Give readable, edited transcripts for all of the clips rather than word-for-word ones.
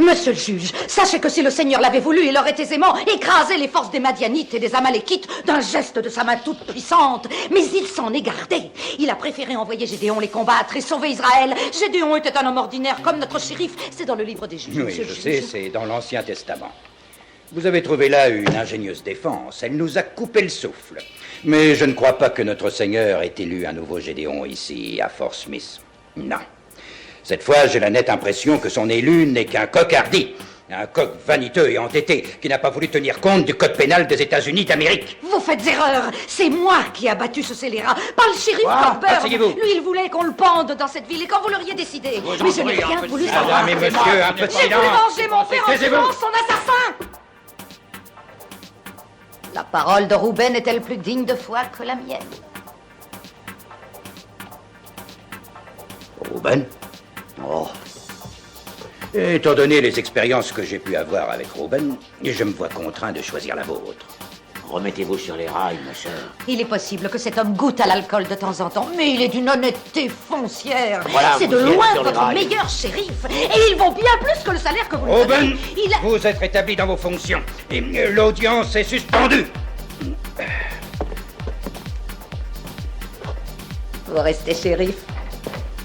Monsieur le juge, sachez que si le Seigneur l'avait voulu, il aurait aisément écrasé les forces des Madianites et des Amalékites d'un geste de sa main toute puissante. Mais il s'en est gardé. Il a préféré envoyer Gédéon les combattre et sauver Israël. Gédéon était un homme ordinaire comme notre shérif. C'est dans le livre des juges. Oui, je sais, c'est dans l'Ancien Testament. Vous avez trouvé là une ingénieuse défense. Elle nous a coupé le souffle. Mais je ne crois pas que notre Seigneur ait élu un nouveau Gédéon ici, à Fort Smith. Non. Cette fois, j'ai la nette impression que son élu n'est qu'un coq hardi. Un coq vaniteux et entêté qui n'a pas voulu tenir compte du code pénal des États-Unis d'Amérique. Vous faites erreur. C'est moi qui ai abattu ce scélérat. Pas le shérif Cockburn. Asseyez-vous. Lui, il voulait qu'on le pende dans cette ville et quand vous l'auriez décidé. Mais je n'ai rien voulu savoir. Madame et monsieur, un peu de J'ai voulu silence. venger mon père en tuant son assassin. La parole de Rouben est-elle plus digne de foi que la mienne? Rouben? Oh. Étant donné les expériences que j'ai pu avoir avec Rouben, je me vois contraint de choisir la vôtre. Remettez-vous sur les rails, ma sœur. Il est possible que cet homme goûte à l'alcool de temps en temps, mais il est d'une honnêteté foncière. Voilà, c'est de vous y êtes loin sur les votre rails. meilleur shérif. Et il vaut bien plus que le salaire que vous lui Rouben, donnez. Il a... vous êtes rétabli dans vos fonctions. Et l'audience est suspendue. Vous restez shérif.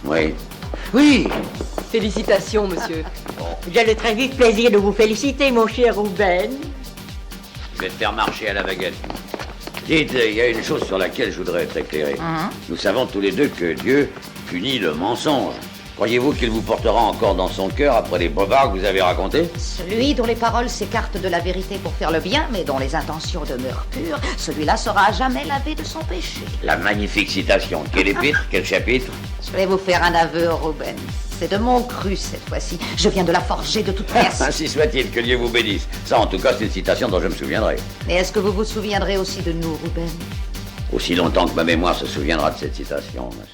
Oui. Oui. Félicitations, monsieur. J'ai le très vif plaisir de vous féliciter, mon cher Rouben. Je vais te faire marcher à la baguette. Dites, il y a une chose sur laquelle je voudrais être éclairé. Nous savons tous les deux que Dieu punit le mensonge. Croyez-vous qu'il vous portera encore dans son cœur après les bobards que vous avez racontés? Celui dont les paroles s'écartent de la vérité pour faire le bien, mais dont les intentions demeurent pures, celui-là sera à jamais lavé de son péché. La magnifique citation. Quel épître? Quel chapitre? Je vais vous faire un aveu, Rouben. C'est de mon cru cette fois-ci. Je viens de la forger de toutes pièces. Ainsi soit-il, que Dieu vous bénisse. Ça, en tout cas, c'est une citation dont je me souviendrai. Mais est-ce que vous vous souviendrez aussi de nous, Rouben? Aussi longtemps que ma mémoire se souviendra de cette citation, ma sœur.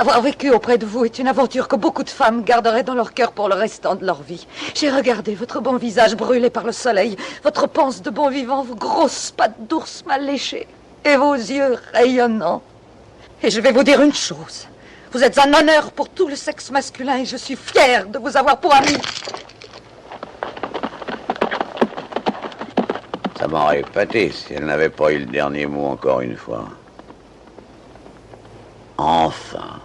Avoir vécu auprès de vous est une aventure que beaucoup de femmes garderaient dans leur cœur pour le restant de leur vie. J'ai regardé votre bon visage brûlé par le soleil, votre panse de bon vivant, vos grosses pattes d'ours mal léchées et vos yeux rayonnants. Et je vais vous dire une chose. Vous êtes un honneur pour tout le sexe masculin et je suis fière de vous avoir pour amie. Ça m'aurait épaté si elle n'avait pas eu le dernier mot encore une fois. Enfin.